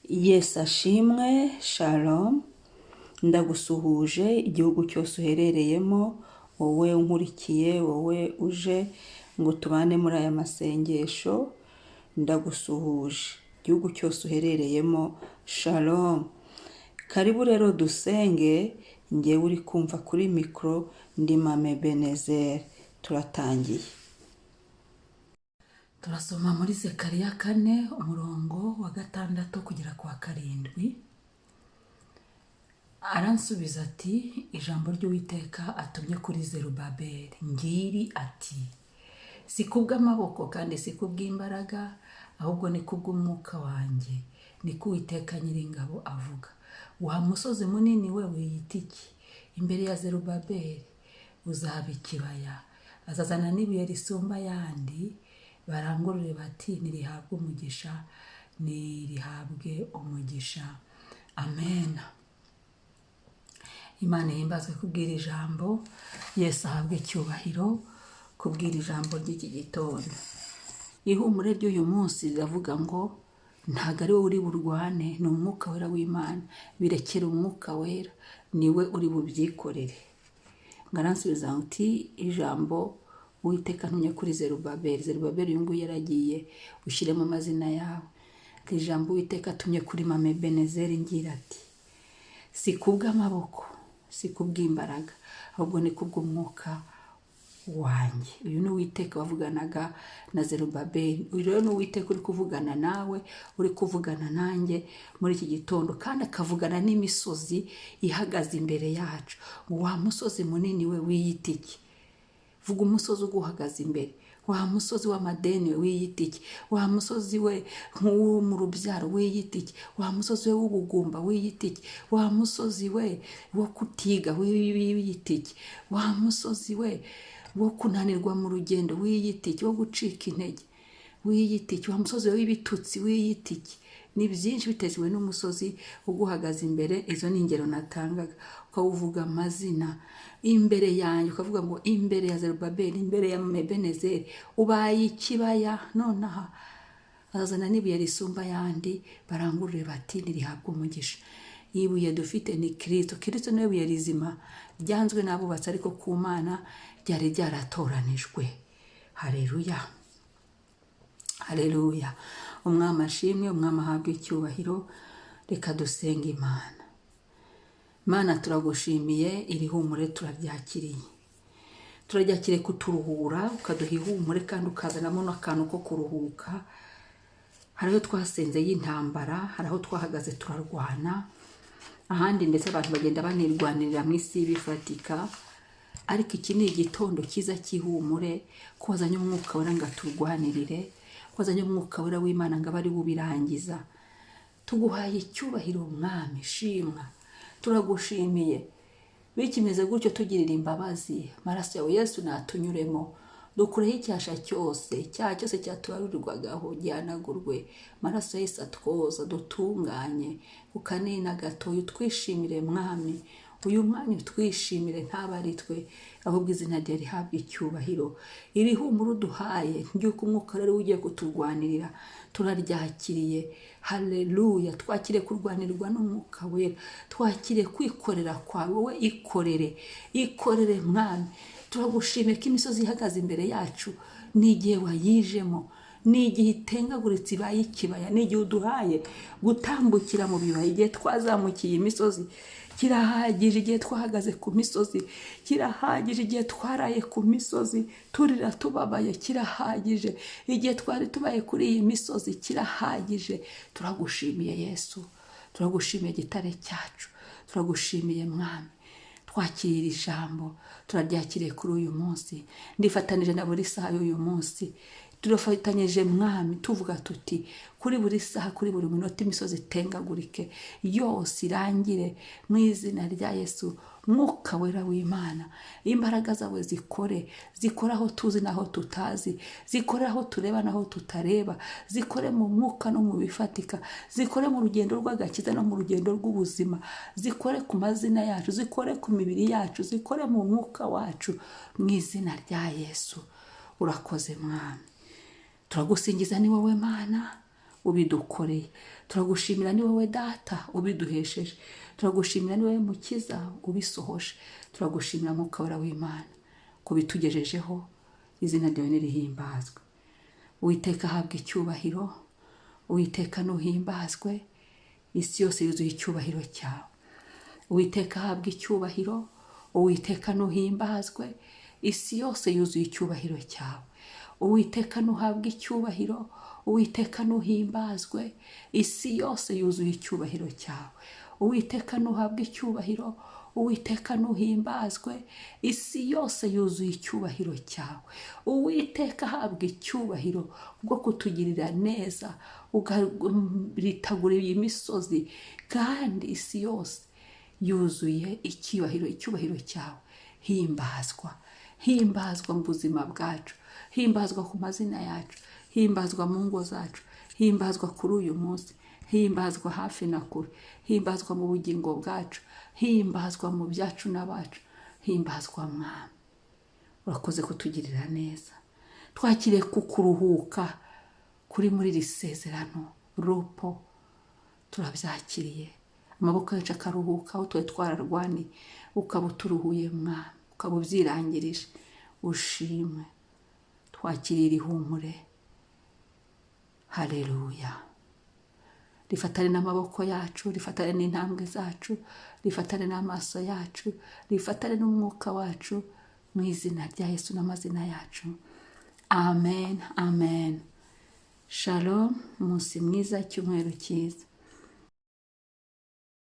Yesu ashimwe, shalom, ndagusuhuje igihugu cyose uherereyemo, wowe unkurikiye, wowe uje ngo tubane muri aya masengesho, ndagusuhuje igihugu cyose uherereyemo, shalom. Karibu rero dusenge, njyewe uri kumva kuri mikoro ndi Mama Ebenezer, turatangiye. Turasoma muri Zekariya 4 umurongo wa 6 kugera ku wa 7. Aransubiza ati, ijambo ry'Uwiteka atumye kuri Zerubabeli ngiri ati, si kubw'amaboko kandi si kubw'imbaraga, ahubwo ni kubw'umwuka wanjye, niko Uwiteka Nyiringabo avuga. Wa musozi munini we wiyita iki? Imbere ya Zerubabeli uzaba ikibaya, azazana n'ibuye risumba ayandi, barangurure bati nirihabwe umugisha, nirihabwe umugisha. Amen. Imana ihimbazwe kubwira ijambo, Yesu ahabwe icyubahiro kubwira ijambo ry'iki gitondo. Ihumure ry'uyu munsi riravuga ngo ntabwo ari wowe uri burwane, ni umwuka wera w'Imana. Birekere umwuka wera, niwe uri bubyikorere. Ngaransubiza uti, ijambo Uwiteka ntumye kuri Zerubabeli. Zerubabeli uyu nguyu yaragiye, ushyiremo amazina yawe. Ijambo Uwiteka atumye kuri Mama Ebenezer ngira ati, si kubw'amaboko, si kubw'imbaraga, ahubwo ni kubw'umwuka wanjye. Uyu ni Uwiteka wavuganaga na Zerubabeli. Uyu rero ni Uwiteka uri kuvugana nawe, uri kuvugana nanjye muri iki gitondo, kandi akavugana n'imisozi ihagaze imbere yacu. Wa musozi munini we wiyita iki? Vuga umusozi uguhagaze imbere. Wa musozi w'amadeni we wiyita iki? Wa musozi we nk'uwo mu rubyaro wiyita iki? Wa musozi we w'ubugumba wiyita iki? Wa musozi we wo kutiga wiyita iki? Wa musozi we wo kunanirwa mu rugendo wiyita iki? Wo gucika intege wiyita iki? Wa musozi we w'ibitutsi wiyita iki? Ni byinshi bitezwe n'umusozi uguhagaze imbere. Izo ni ingero natangaga. Ukawuvuga amazina imbere yanjye, ukavuga ngo imbere ya Zerubabeli, imbere ya Mama Ebenezer ubaye ikibaya, nonaha azazana n'ibuye risumba ayandi, barangurure bati nirihabwe umugisha. Ibuye dufite ni Kristo. Kristo niwe buye rizima ryanzwe n'abubatsi, ariko ku Mana ryari ryaratoranijwe. Haleluya, haleluya. Umwami ashimwe, umwami ahabwe icyubahiro. Reka dusenge Imana. Mana, turagushimiye, iri humure turaryakiriye. Turaryakiriye kuturuhura, ukaduha ihumure kandi ukazanamo n'akantu ko kuruhuka. Hari aho twasenze y'intambara, hari aho twahagaze turarwana, ahandi ndetse abantu bagenda banirwanirira mu isi bifatika. Ariko iki ni igitondo cyiza cy'ihumure, ko wazanye umwuka wera ngo aturwanirire, ko wazanye umwuka wera w'Imana ngo abe ari bubirangiza. Tuguhaye icyubahiro Mwami, shimwa. Turagushimiye, bikimeze gutyo tugirira imbabazi. Maraso yawe Yesu natunyuremo, dukureho icyasha cyose, icyaha cyose cyatubarurirwagaho gihanagurwe. Maraso Yesu atwoza, dutunganye ku kanina gatoya. Utwishimire Mwami, uyu mwanya utwishimire, ntaba ari twe, ahubwo izina ryawe rihabwe icyubahiro. Iri humura uduhaye ry'uko umwuka rero ugiye kuturwanirira, turaryakiriye. Haleluya. Twakire kurwanirwa n'umwuka wera, twakire kwikorera kwawe. Wowe ikorere Mwami. Turagushimiye ko imisozi ihagaze imbere yacu n'igihe wayijemo, n'igihe itengaguritse ibaye ikibaya, n'igihe uduhaye gutambukira mu bibaya. Igihe twazamukiye imisozi kirahagije, igihe twahagaze ku misozi kirahagije, igihe twaraye ku misozi turira tubabaye kirahagije, igihe twari tubaye kuri iyi misozi kirahagije. Turagushimiye Yesu, turagushimiye gitare cyacu, turagushimiye Mwami. Twakirira ijambo, turaryakiriye kuri uyu munsi. Ndifatanije na buri saha y'uyu munsi, turafatanyije Mwami, tuvuga tuti kuri buri saha, kuri buri minota imisozi itengagurike yose irangire mu izina rya Yesu. Mwuka wera w'Imana, imbaraga zawe zikore aho tuzi n'aho tutazi, zikore aho tureba n'aho tutareba, zikore mu mwuka no mu bifatika, zikore mu rugendo rw'agakiza no mu rugendo rw'ubuzima, zikore ku mazina yacu, zikore ku mibiri yacu, zikore mu mwuka wacu, mu izina rya Yesu. Urakoze Mwami, turagusingiza, ni wowe Mana ubidukoreye. turagushimira ni wowe data ubiduhesheje, turagushimira ni wowe mukiza ubisohoje, turagushimira mwuka wera w'Imana kubitugejejeho. Izina ryawe nirihimbazwe. Uwiteka ahabwa icyubahiro, Uwiteka nuhimbazwe, isi yose yuzuye icyubahiro cyawe. Uwiteka ahabwa icyubahiro, Uwiteka nuhimbazwe, isi yose yuzuye icyubahiro cyawe. Uwiteka nuhabwa icyubahiro, Uwiteka nuhimbazwe, isi yose yuzuye icyubahiro cyawe. Uwiteka nuhabwa icyubahiro, Uwiteka nuhimbazwe, isi yose yuzuye icyubahiro cyawe. Uwiteka ahabwa icyubahiro bwo kutugirira neza, ukaritagura iyi misozi, kandi isi yose yuzuye icyubahiro cyawe. Himbazwa mu buzima bwacu, himbazwa ku mazina yacu, himbazwa mu ngo zacu, himbazwa kuri uyu munsi, himbazwa hafi na kure, himbazwa mu bugingo bwacu, himbazwa mu byacu n'abacu, himbazwa Mwami. Urakoze kutugirira neza. Twakire kukuruhuka kuri muri iri sezerano rupo, turabyakiriye. Amaboko yacu akaruhuka aho twari twararwaniye, ukaba uturuhuye Mwami, ukaba ubyirangirije. Ushimwe. Twakiriye ihumure. Haleluya. Rifatane n'amaboko yacu, rifatane n'intambwe zacu, rifatane n'amaso yacu, rifatane n'umwuka wacu, mu izina rya Yesu n'amazina yacu. Amen, amen. Shalom, umunsi mwiza, icyumweru cyiza.